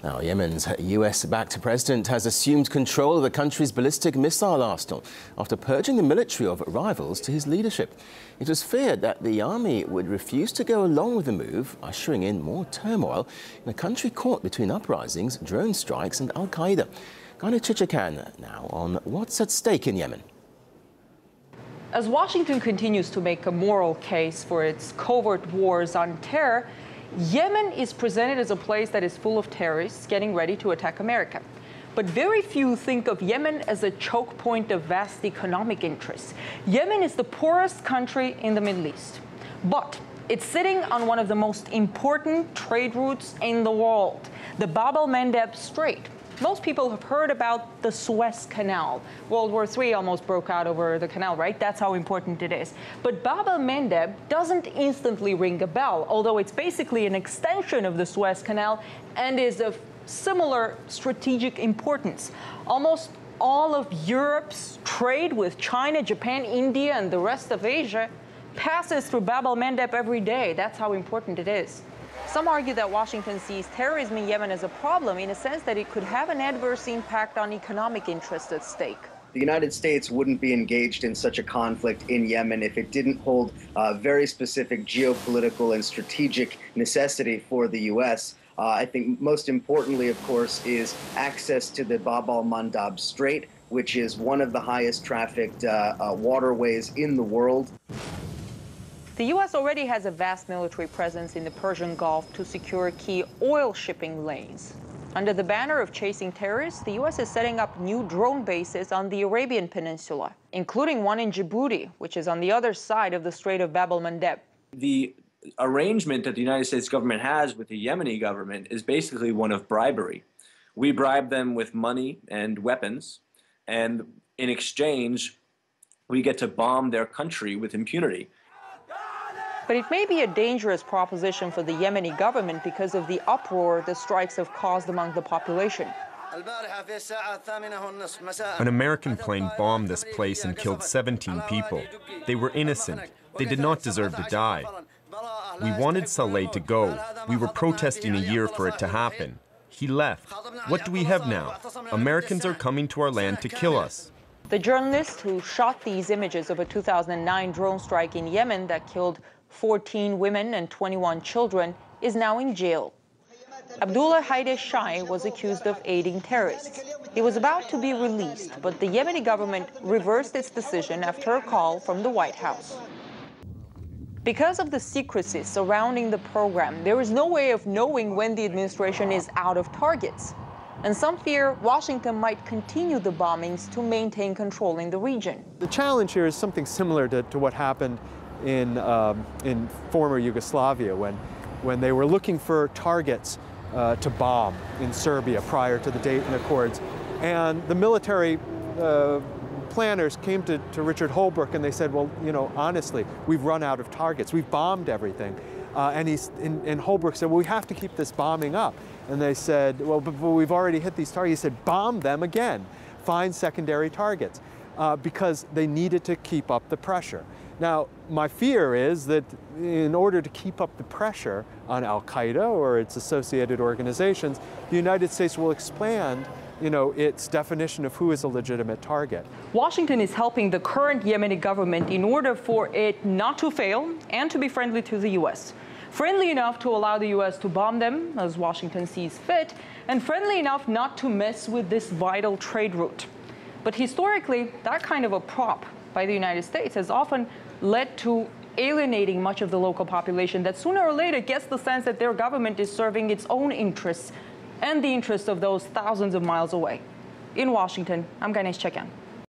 Now, Yemen's US-backed president has assumed control of the country's ballistic missile arsenal after purging the military of rivals to his leadership. It was feared that the army would refuse to go along with the move, ushering in more turmoil in a country caught between uprisings, drone strikes and al-Qaeda. Gayane Chichakyan now on what's at stake in Yemen. As Washington continues to make a moral case for its covert wars on terror, Yemen is presented as a place that is full of terrorists getting ready to attack America. But very few think of Yemen as a choke point of vast economic interests. Yemen is the poorest country in the Middle East, but it's sitting on one of the most important trade routes in the world, the Bab el-Mandeb Strait. Most people have heard about the Suez Canal. World War III almost broke out over the canal, right? That's how important it is. But Bab el-Mandeb doesn't instantly ring a bell, although it's basically an extension of the Suez Canal and is of similar strategic importance. Almost all of Europe's trade with China, Japan, India, and the rest of Asia passes through Bab el-Mandeb every day. That's how important it is. Some argue that Washington sees terrorism in Yemen as a problem in a sense that it could have an adverse impact on economic interests at stake. The United States wouldn't be engaged in such a conflict in Yemen if it didn't hold very specific geopolitical and strategic necessity for the U.S. I think most importantly, of course, is access to the Bab el-Mandeb Strait, which is one of the highest trafficked waterways in the world. The U.S. already has a vast military presence in the Persian Gulf to secure key oil shipping lanes. Under the banner of chasing terrorists, the U.S. is setting up new drone bases on the Arabian Peninsula, including one in Djibouti, which is on the other side of the Strait of Bab el-Mandeb. The arrangement that the United States government has with the Yemeni government is basically one of bribery. We bribe them with money and weapons, and in exchange, we get to bomb their country with impunity. But it may be a dangerous proposition for the Yemeni government because of the uproar the strikes have caused among the population. An American plane bombed this place and killed 17 people. They were innocent. They did not deserve to die. We wanted Saleh to go. We were protesting a year for it to happen. He left. What do we have now? Americans are coming to our land to kill us. The journalist who shot these images of a 2009 drone strike in Yemen that killed 14 women and 21 children is now in jail. Abdullah Haide Shai was accused of aiding terrorists. He was about to be released, but the Yemeni government reversed its decision after a call from the White House. Because of the secrecy surrounding the program, there is no way of knowing when the administration is out of targets. And some fear Washington might continue the bombings to maintain control in the region. The challenge here is something similar to what happened in former Yugoslavia when they were looking for targets to bomb in Serbia prior to the Dayton Accords. And the military planners came to Richard Holbrooke and they said, well, you know, honestly, we've run out of targets. We've bombed everything. And Holbrooke said, well, we have to keep this bombing up. And they said, well, but we've already hit these targets. He said, bomb them again. Find secondary targets. Because they needed to keep up the pressure. Now, my fear is that in order to keep up the pressure on al-Qaeda or its associated organizations, the United States will expand, you know, its definition of who is a legitimate target. Washington is helping the current Yemeni government in order for it not to fail and to be friendly to the U.S. Friendly enough to allow the U.S. to bomb them as Washington sees fit, and friendly enough not to mess with this vital trade route. But historically, that kind of a prop by the United States has often led to alienating much of the local population that sooner or later gets the sense that their government is serving its own interests and the interests of those thousands of miles away. In Washington, I'm Gayane Chichakyan.